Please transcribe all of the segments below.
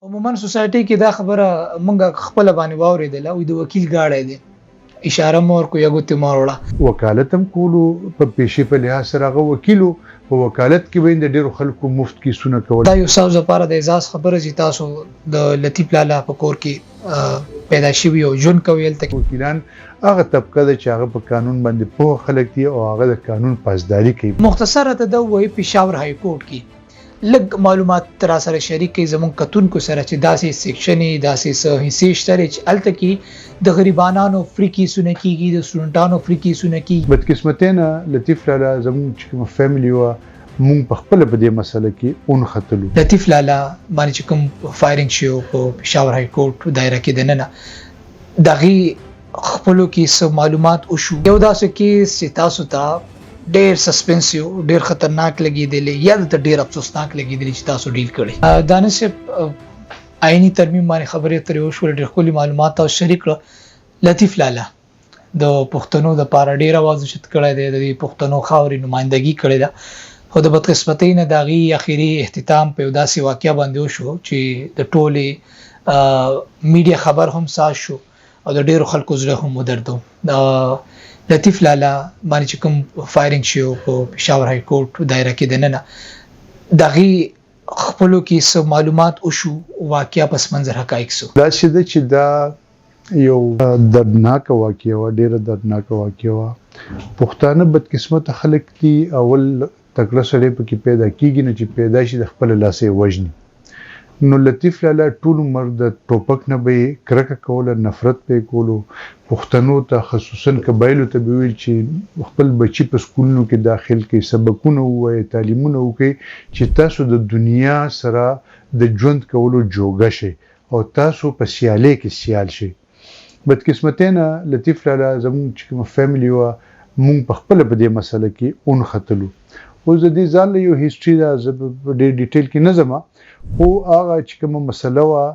عموما سوسایټي کې دا خبره مونږ خپل باندې واورېدله او د وکیل گاډی دی اشاره مور کو یو ته ماروړه وکالتم کولو په پیشي په لحاظ سره هغه وکیلو په وکالت کې وین د ډیرو خلکو مفت کیسونه کول دا یو ساوز لپاره د اعزاز خبره چې تاسو د لطیف لالا په کور کې پیدا شوی او جون کویل تک وکیلان هغه طبقه د چې هغه په قانون باندې په خلک دي او هغه د قانون پاسداري کوي. مختصره ته د وی پېښور های کورټ کې لږ معلومات تر سره شریک کی زمون کتونکو سره چې داسې سیکشنې داسې حصے شته چې الته کې د غریبانو فری کیسونه کیږي د سټوډنټانو فری کیسونه کیږي. بدقسمتینه لطیف لالا زمون چې فیملی و مونږ په خپل په دې مسله کې اون خطلو. لطیف لالا باندې چې کوم فایرینګ شو په پېښور های کورټ دایره کې دننه دغه خپلو کې څه معلومات او شو یو داسې کیس چې تاسو ته ډېر سسپنسیو ډېر خطرناک لګیدلی یا د ډېر افسوسناک لګیدلی چې تاسو ډیل کړي. دانش آئینی ترمیم باندې خبرې ترې وشول ډېر خولي معلومات او شریک لطیف لالا د پښتنو د پاره ډېر आवाज شت کړی دی د پښتنو خاوري نمائندګي کړې ده خو د بدقسمتۍ نه داغي اخیری اختتام په داسې واقعیا باندې وشو چې د ټوله میډیا خبر هم ساز شو او د ډېر خلکو زړه هم ودردو. لطیف لالا باندې چې کوم فایرینګ شو په پېښور های کورټ دایره کې دننه دغه خپلو کې څه معلومات او شو واقعیا پس منظر حقایق سو دا چې دا یو دردناک واقعیا و ډېر دردناک واقعیا و پښتانه بدقسمت خلک دي اول تکړه سره په کې پیدا کیږي نه چې پیدا شي د خپل لاسه وجني. نو لطیف لالا ټول عمر د ټوپک نه به کرکه کوله نفرت په کولو پښتنو ته خصوصا قبایلو ته ویل چې خپل بچی په سکولونو کې داخل کې سبقونه وای تعلیمونه وکي چې تاسو د دنیا سره د ژوند کولو جوګه شي او تاسو په سیالي کې سیال شي. بدقسمتینه لطیف لالا زموږ چې کوم فیملی و مونږ په خپل په دې مسله کې اون خطلو. اوس د دې ځان له یو هیستوري دا ډېر ډیټیل کې نه ځم خو هغه چې کومه مسله وه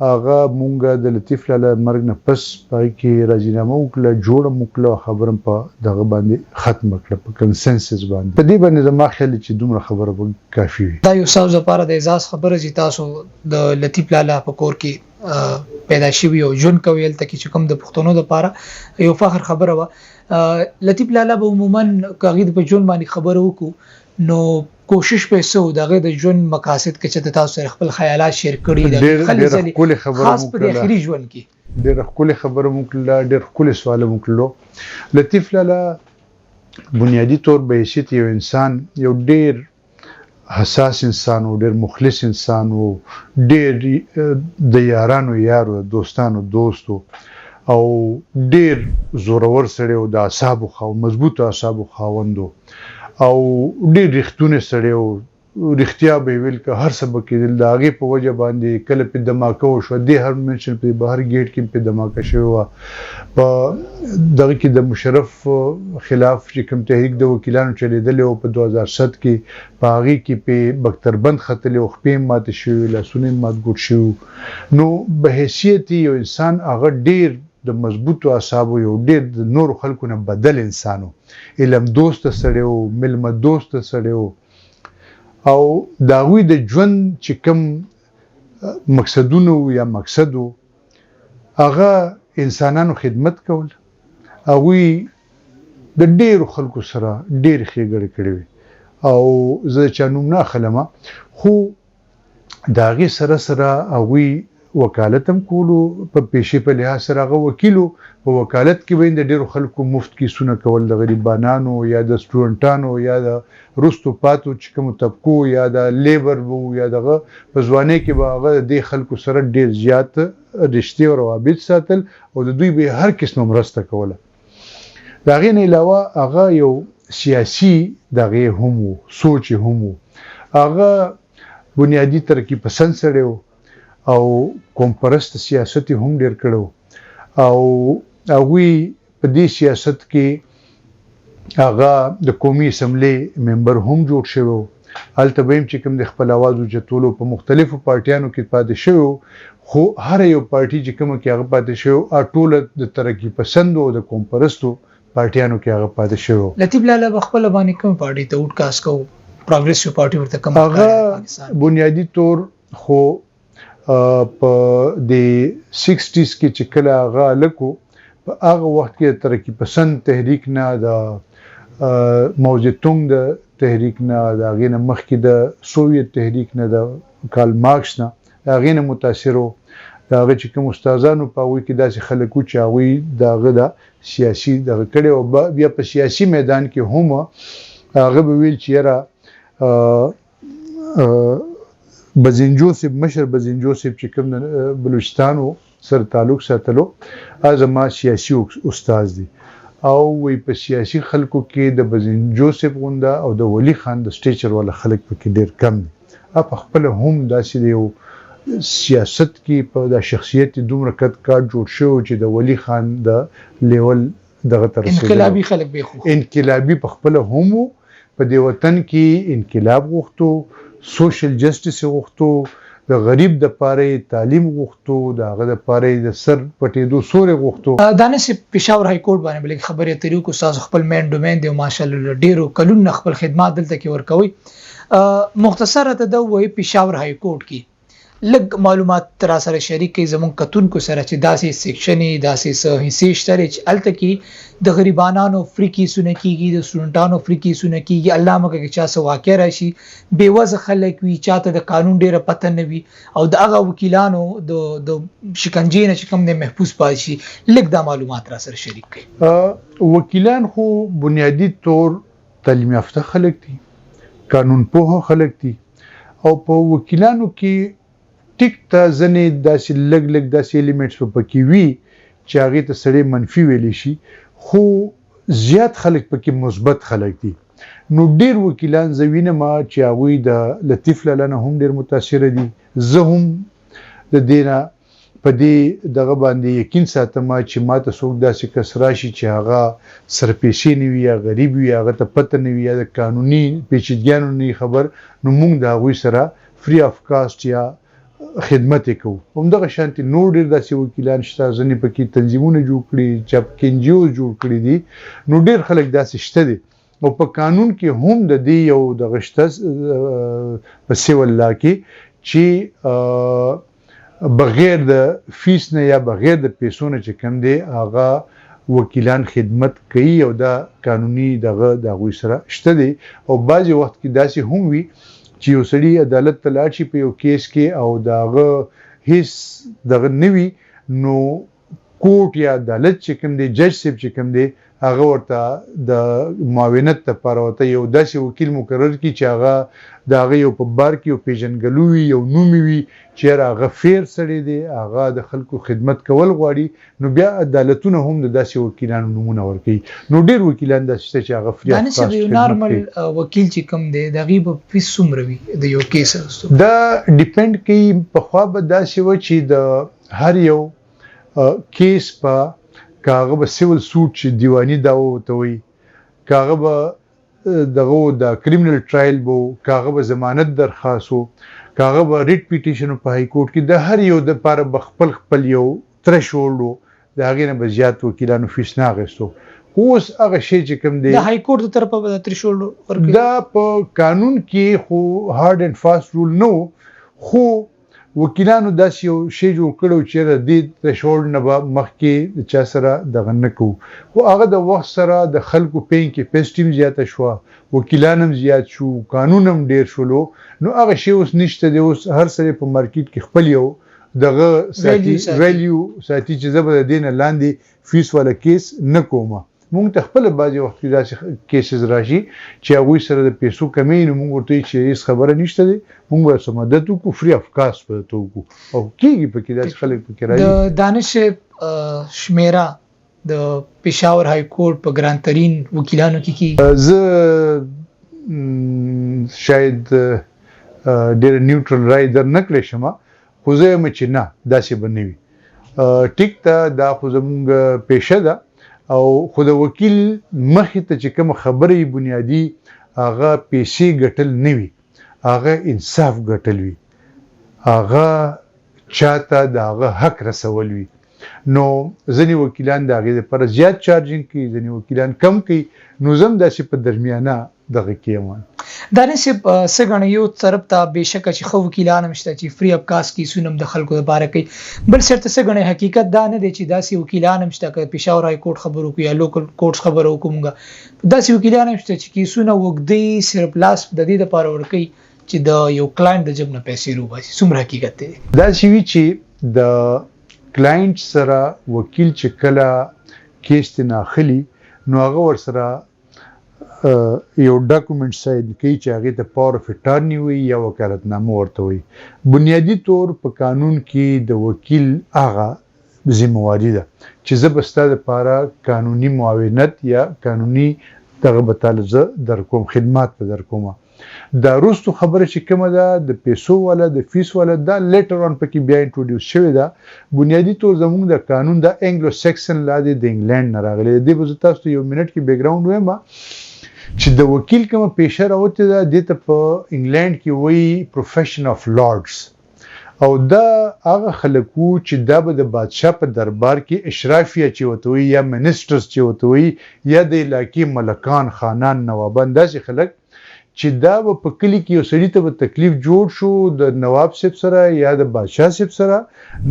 هغه مونږ د لطیف لالا مرګ نه پس پای کې راجینامه وکړه جوړه وکړه خبره په دغه باندې ختم کړه په کنسنسس باندې په دې باندې زما خیال چې دومره خبره به کافي وي. دا یو ساوز لپاره د اعزاز خبره چې تاسو د لطیف لالا په کور کې پیدا شوی او جون کویل ته چې کوم د پښتنو لپاره یو فخر خبره و. لطیف لالا به عموما کاغید په جون باندې خبره وکړو نو کوشش په سو دغه د ژوند مقاصد کې چې تاسو سره خپل خیالات شیر کړي دي خاص په اخري ژوند کې ډېر خپل خبره وکړه ډېر خپل سوال وکړو. لطیف لالا بنیادی طور به حیثیت یو انسان یو ډېر حساس انسان او ډېر مخلص انسان او ډېر د یارانو یارو دوستانو دوستو او ډېر زورور سره او د اعصابو خو مضبوط اعصابو خاوندو او ډېر رښتونه سره او رښتیا به ویل که هر سبق کې د هغې په وجه باندې کله په دماکه وشوه دې هر منشن په بهر گیټ کې په دماکه شوی وه په دغه کې د مشرف خلاف چې کوم تحریک د وکیلانو چلیدلی و په 2007 کې په هغې کې په بختربند ختلی او خپې ماتې شوي لاسونه مات ګوټ شوي. نو به حیثیت یو انسان هغه ډېر د مضبوطو اعصابو یو ډېر د نورو خلکو نه بدل انسانو علم دوست سره او ملمه دوست سره او د هغوی د ژوند چې کوم مقصدونه یا مقصدو هغه انسانانو خدمت کول هغوی د ډېرو خلکو سره ډېرې ښېګړې کړې وي او زه چا نوم نه اخلم خو د هغې سره سره هغوی وکالتم کولو په پیشي په لحاظ سره هغه وکیلو په وکالت کې وین د ډېرو خلکو مفت کیسونه کول د غریبانانو یا د سټوډنټانو یا د رستو پاتو چې کوم طبقو یا د لیبر وو یا دغه په ځوانۍ کې به هغه د خلکو سره ډېر زیات رشتې او روابط ساتل او د دوی به هر قسم مرسته کوله. د هغې نه علاوه هغه یو سیاسي دغه هم وو سوچ هم وو هغه بنیادی ترقي پسند سړی او قوم پرست سیاست هم ډېر کړو او هغوی په دې سیاست کې هغه د قومي اسمبلی ممبر هم جوړ شوی هلته به هم چې کوم د خپل اواز اوچتولو په مختلفو پارټیانو کې پاتې شوی خو هر یو پارټي چې کومه کې هغه پاتې شوی ټوله د ترقي پسندو او د قوم پرستو پارټیانو کې هغه پاتې شوی. لطیف لالا په خپل باندې کوم پارټي ته وډ کاس کو پروګریسیو پارټي ورته کوم هغه بنیادی طور خو په د 60s کې چې کله هغه لکو په هغه وخت کې ترقی پسند تحریک نه د ماو زیتونګ د تحریک نه د هغې نه مخکې د سوویت تحریک نه د کارل مارکس نه د هغې نه متاثر و د هغه چې کوم استادانو په هغوی کې داسې خلک وو چې هغوی د هغه د سیاسي دغه کړی او بیا په سیاسي میدان کې هم هغه به ویل چې یاره مشر بزنجو صاحب چې کوم بلوچستان و سره تعلق ساتلو زما سیاسي استاد دی او وی په سیاسي خلکو کې د بزنجو صاحب غونډه او د ولی خان د سټیچر ولا خلک پکې ډیر کم دي په خپل هم داسې یو سیاست کې په د شخصیت دومره کټ کاټ جوړ شو چې د ولی خان د لیول دغه تر انقلابي خلک به خو انقلابي په خپل هم په دې وطن کې انقلاب غوښتو سوشل جسټس غوښتو د غریب د پاره تعلیم غوښتو د هغه د پاره د سر پټېدو سورې غوښتو دانش پېښور های کورټ باندې بلکې خبرې اترې کو تاسو خپل مین ډومین دی ماشاءالله ډیرو کلون خپل خدمات دلته کې ورکوي مختصره ته د وې پېښور های کورټ کې لږ معلومات تر سره شریک کی زمون کتونکو سره چې داسې سیکشنې داسې حصے شته چې الته کې د غریبانو فری کیسونه کیږي د سټوډنټانو فری کیسونه کیږي الله مګه کې چا سو واقع راشي بیوزه خلک وی چاته د قانون ډیره پته نه وي او د هغه وکیلانو د شکنجې نه چې کوم نه محفوظ پاتشي لږ دا معلومات را سره شریک کړي وکیلان خو بنیادی طور تعلیم یافته خلک دي قانون پوه خلک دي او په وکیلانو کې ټیک ته ځنې داسې لږ داسې الیمنټس پکې وي چې هغې ته سړی منفي ویلی شي خو زیات خلک پکې مثبت خلک دي نو ډیر وکیلان زه وینم چې هغوی د لطیف لالا نه هم ډیر متاثره دي زه هم د دې نه په دې دغه باندې یقین ساتم چې ماته څوک داسې کس راشي چې هغه سرپیسې نه وي یا غریب وي هغه ته پته نه وي یا د قانوني پیچیدګیانو نه خبر نو موږ د هغوی سره فری اف کاسټ یا خدمت کوو همدغه شانتي نور ډیر داسې وکیلان شته ځنې پکې تنظیمونه جوړ کړي چې انجیو جوړ کړي دي نو ډیر خلک داسې شته دي او په قانون کې هم د دې یو دغه شته په سیول لا کې چې بغیر د فیس نه یا بغیر د پیسو نه چې کوم دی هغه وکیلان خدمت کوي او دا قانوني دغه دغوی سره شته دي او بعضې وخت کې داسې هم وي چې یو سړي عدالت ته لاړ شي په یو کیس کې او دغه هیڅ دغه نه وي نو کوټ یا عدالت چې کوم دی جج صاحب چې کوم دی هغه ورته د معاونت لپاره ورته یو داسې وکیل مقرر کړي چې هغه د هغه یو په بار کې یو پیژنګلو وي یو نومي وي چې هغه فیر سړی دی هغه د خلکو خدمت کول غواړي نو بیا عدالتونه هم د داسې وکیلانو نمونه ورکوي نو ډیر وکیلان داسې شته چې هغه فری دانش یو نارمل وکیل چې کوم دی دغه په فیس څومره وي د یو کیس دا ډیپند کوي په خوا به داسې و چې د هر یو کیس په کاغه به سیول سوټ چې دیوانی داو ته وي کاغه به دغه د کریمینل ټرایل بو کاغه به ضمانت درخواستو کاغه به ریټ پیټیشن په های کورټ کې د هر یو د لپاره خپل یو تھریشولډ د هغې نه به زیات وکیلانو فیس نه اخیستو اوس هغه شی چې کوم دی د های کورټ د طرفه به تھریشولډ ورکوي دا په قانون کې خو هارد اینڈ فاست رول نو خو وکیلانو داسې یو شی جوړ کړو چې د دې تھریشولډ نه به مخکې چا سره دغه نه کوو خو هغه د وخت سره د خلکو پین کې پیسټیم زیاته شوه وکیلان هم زیات شو قانون هم ډیر شولو نو هغه شی اوس نشته دی اوس هر سړی په مارکیټ کې خپل یو دغه ویلیو ساتي چې زه به د دې نه لاندې فیس والا کیس نه کوم مونږ ته خپل بعضې وخت کې داسې کیسز راشي چې هغوی سره د پیسو کمی نو مونږ ورته چې هېڅ خبره نشته دی مونږ به څه مدد وکړو فري اف کاسټ به درته وکړو او کېږي پکې داسې خلک پکې راځي د دانش شمیره د پېښور های کورټ په ګران ترین وکیلانو کې کېږي زه شاید ډېر نیوټرل رای در نه کړی شم خو زه یم چې نه داسې به نه وي ټیک ته دا خو زموږ پیشه ده او خو د وکیل مخې ته چې کومه خبره یې بنیادي هغه پیسې ګټل نه وي هغه انصاف ګټل وي هغه چاته د هغه حق رسول وي نو ځینې وکیلان د هغې لپاره زیات چارجینګ کوي ځینې وکیلان کم کوي نو زه هم داسې په درمیانه دغه کې یم دانې سګنه یو طرف ته بهشکه چې خو وکیلان مشته چې فری اف کاست کی سونم د خلکو لپاره کوي بل شرط سګنه حقیقت دا نه دی چې داسې وکیلان مشته ک پېښور های کورټ خبرو کوي یا لوکل کورټ خبرو کومګه داسې وکیلان مشته چې کی سونه وګدي صرف لاس د دې لپاره ورکي چې د یو کلاینټ د جب نه پیسې روباسي څومره حقیقت دی دا شوی چې د کلاینټ سره وکیل چې کله کیس ته ناخلی نو هغه ور سره یو ډاکومېنټ ساين کوي چې هغه ته پاور اف اټارنی وي یا وکالتنامه ورته وي بنیادی طور په قانون کې د وکیل هغه ذمہواری ده چې زبسته لپاره قانوني معاونت یا قانوني دغه بتاله در کوم خدمات په در کومه دا روستو خبره چې کومه ده د پیسو ولا د فیس ولا دا لیټر اون پکې بیا انټروډیوس شوی ده بنیادی طور زموږ د قانون د انګلو سیکشن لا د انګلند نه راغلی دی به تاسو یو منټ کې بیک گراوند وایم چې د وکیل کومه پیشه راوته ده د ته په انګلند کې وایي پروفیشن اف لارډز او دا هغه خلکو چې دا به د بادشاه په دربار کې اشرافیه چې وته وي یا منیسټرز چې وته وي یا د علاقې ملکان خانان نوابان داسې خلک چې دا په کلی کې یو سړی ته تکلیف جوړ شو د نواب صاحب سره یا د بادشاه صاحب سره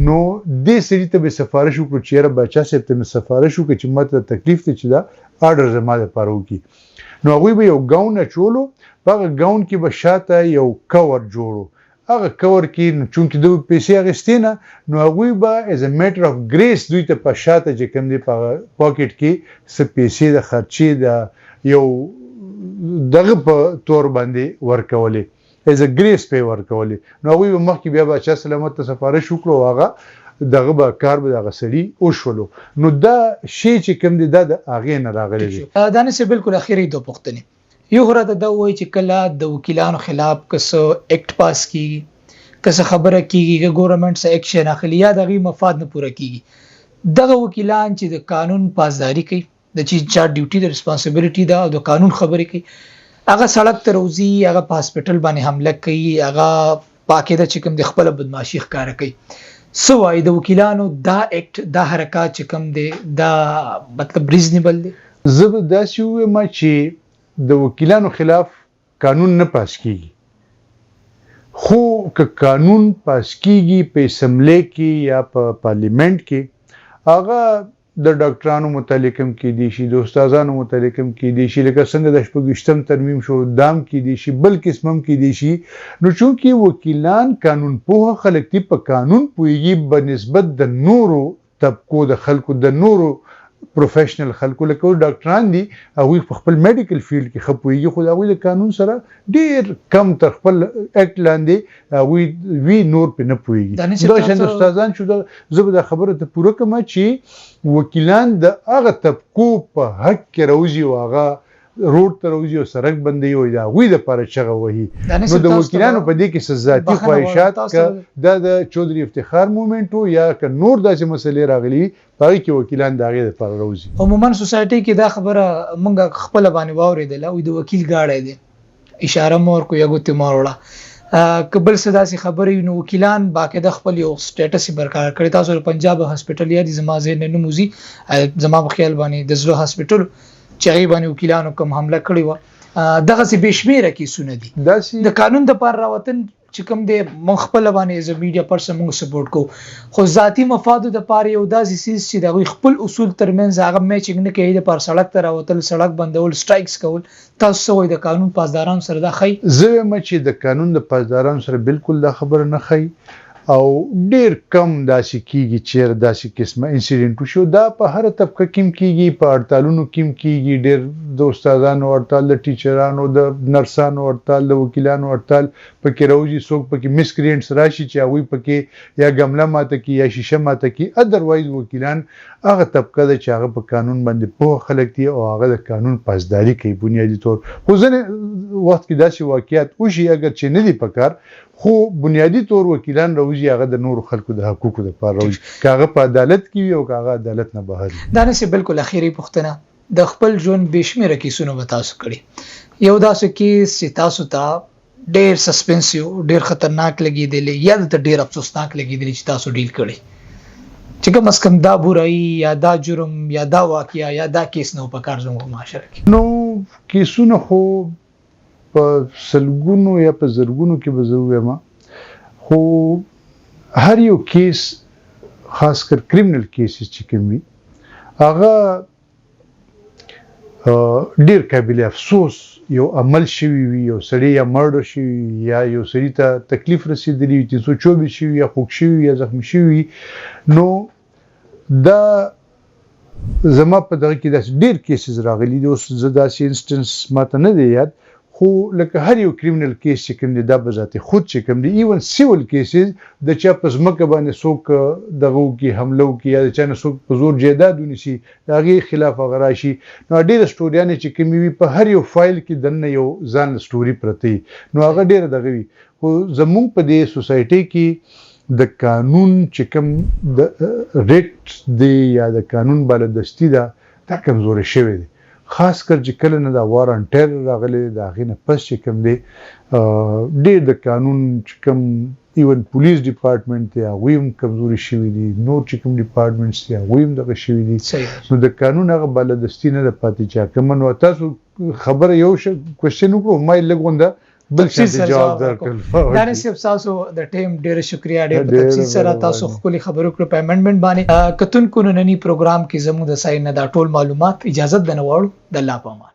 نو د سړی ته به سفارش وکړو چې را بادشاه صاحب ته سفارش وکړي چې ماته تکلیف ته چې دا آرډر زما لپاره وکړي نو هغه به یو گاون چولو هغه گاون کې به شاته یو کور جوړو هغه کور کې چونکې د پیسې غستینه نو هغه به از ا میټر اف ګریس دوی ته په شاته چې کوم دی په پاکټ کې څه پیسې د خرچې د یو دغه په تور باندې ورکولې از ا ګریس په ورکولې نو هغه مخکې بیا بچا سلامت ته سفارش وکړو هغه دغه به کار به دغه سړي او شولو نو دا شی چې کوم دی دا د اغه نه راغلی دی دا نه سه بالکل اخیری دوه پوښتنې یو غره د وای چې کله د وکیلانو خلاف کسو اکټ پاس کیږي کسه خبره کیږي چې ګورنمنت سره اکشن اخلي یا دغه مفاد نه پوره کیږي دغه وکیلان چې د قانون پاسداري کوي د چې چا ډیوټي د ریسپانسیبিলিټي دا او د قانون خبرې کوي هغه سړک ته روزي هغه په هسپټل باندې حمله کوي هغه پاکه د چکم د خپل بدمعشي ښکار کوي سوای د وکیلانو دا اکټ دا حرکت چې کوم دی دا مطلب ریزنیبل دی زه دا شوې ما چې د وکیلانو خلاف قانون نه پاس کیږي خو که قانون پاس کیږي په اسمبلی کې یا په پارلیمنت کې هغه د ډاکټرانو متعلقم کې دي شي د استادانو متعلقم کې دي شي لکه څنګه د شپږشتم ترمیم شو دام کې دي شي بل قسمم کې دي شي نو چونکې وکیلان قانون پوه خلک دي په قانون پوهیږي بنسبت د نورو طبقو د خلکو د نورو پروفیشنل خلکو لکه ډاکټران دي هغه په خپل میډیکل فیلډ کې خپويږي خو هغه د قانون سره ډیر کم تر خپل اکټ لاندې هغه وی نور په نه پويږي دا شند استادان شو زه د خبره ته پوره کوم چې وکیلان د هغه طبقو په حق کې روزي او هغه روډ ته روزي او سړک بندي وي دا وی د پاره چغه وهي نو د وکیلانو په دې کې سزاتی خواهشات د چودري افتخار موومېنټ یا ک نور داسې مسلې راغلي پای کې وکیلان داغه د پر روزي عموما سوسایټي کې دا خبره مونږ خپل باندې واورېدل او د وکیل گاړې دي اشاره مور کو یو ته ماروړه قبل صداسي خبرې نو وکیلان باقاعده خپل یو سټیټس برقرار کړی تاسو پنجاب هسپټل یا د زمازه نه نموزي زما په خیال باندې د زلو هسپټل چې هغه باندې وکیلانو کوم حمله کړی و دغه سي بشمیره کیسونه دي د قانون د پر راوتن چې کوم د مخبل باندې از میډیا پرسن موږ سپورټ کو خو ذاتی مفاد د پر یو داسې سیس چې د خپل اصول ترمنځ هغه میچنګ نه کوي د پر سړک ته راوتل سړک بندول سټرایکس کول تاسو وای د قانون پاسداران سره د خی زه چې د قانون د پاسداران سره بالکل دا خبره نه خی او ډیر کم داسې کیږي چې داسې قسمه انسیډنټ شو دا په هر طبقه کې کیږي په اړتالونو کې کیږي ډیر د استادانو اړتال د ټیچرانو د نرسانو اړتال د وکیلانو اړتال پکې راوځي څوک پکې مسکرینټس راشي چې هغه پکې یا ګمله ماته کې یا شیشه ماته کې ادروایز وکیلان هغه طبقه د چې هغه په قانون باندې په خلک دي او هغه د قانون پاسداري کوي بنیادی طور خو ځنه وخت کې داسې واقعیت وشي اگر چې نه دي پکار خو بنیادی طور وکیلان راوځي هغه د نور خلکو د حقوقو لپاره راوځي کاغه په عدالت کې وي او کاغه عدالت نه بهر دا نه سه بالکل اخیری پوښتنه د خپل ژوند بشمیره کیسونو وتاسو کړی یو داسې کیس چې تاسو ته ډیر سسپنسیو ډیر خطرناک لګیدل یا د ډیر افسوسناک لګیدل چې تاسو ډیل کړی چې کوم اسکم دا بورای یا دا جرم یا دا واقعیا یا دا کیس نو په کار زموږ معاشره کې نو کیسونه خو په سلګونو یا په زرګونو کې به زه ووایم، خو هر یو کیس خاص کر کریمینل کیسز چې کوم وي هغه ډیر قابل افسوس یو عمل شوی وي، یو سړی یا مرډر شوی یا یو سړی ته تکلیف رسیدلی وي، 324 شوی یا خوږ شوی یا زخمی شوی، نو دا زما په دغه کې داسې ډیر کیسز راغلي دي. اوس زه داسې انسټنس ماته نه دی یاد، خو لکه هر یو کریمینل کیس چې کوم دی دا به ذاتي خود چې کوم دی، ایون سیول کیسز د چا په ځمکه باندې څوک دغه وکړي، حمله وکړي یا د چا نه څوک په زور جایداد ونیسي، د هغې خلاف هغه راشي، نو ډېره سټوریانې چې کومې وي په هر یو فایل کې دننه یو ځان سټوري پرته وي، نو هغه ډېره دغه وي. خو زمونږ په دې سوسایټۍ کې د قانون چې کوم د ریټ دی یا د قانون بالادستي ده دا کمزوري شوی دی، خاص کر چې کله نه دا وارنټر راغلی د هغې نه پس چې کوم دی ډېر د قانون چې کوم ایون پولیس ډپارټمنټ دی هغوی هم کمزوري شوي دي، نور چې کوم ډپارټمنټس دي هغوی هم دغه شوي دي، نو د قانون هغه بالادستي نه ده پاتې چې حاکمه. نو تاسو خبره یو کوېسچن وکړو ما یې لږ غونده بل شي جواب درکړل. دانش صاحب تاسو د ټیم ډیره شکریا، ډیر په تفصیل سره تاسو خپل خبرو کړو په امندمنت باندې. کتونکو نننی پروګرام کې زموږ د ساين نه دا ټول معلومات اجازه د نوړو د الله په امان.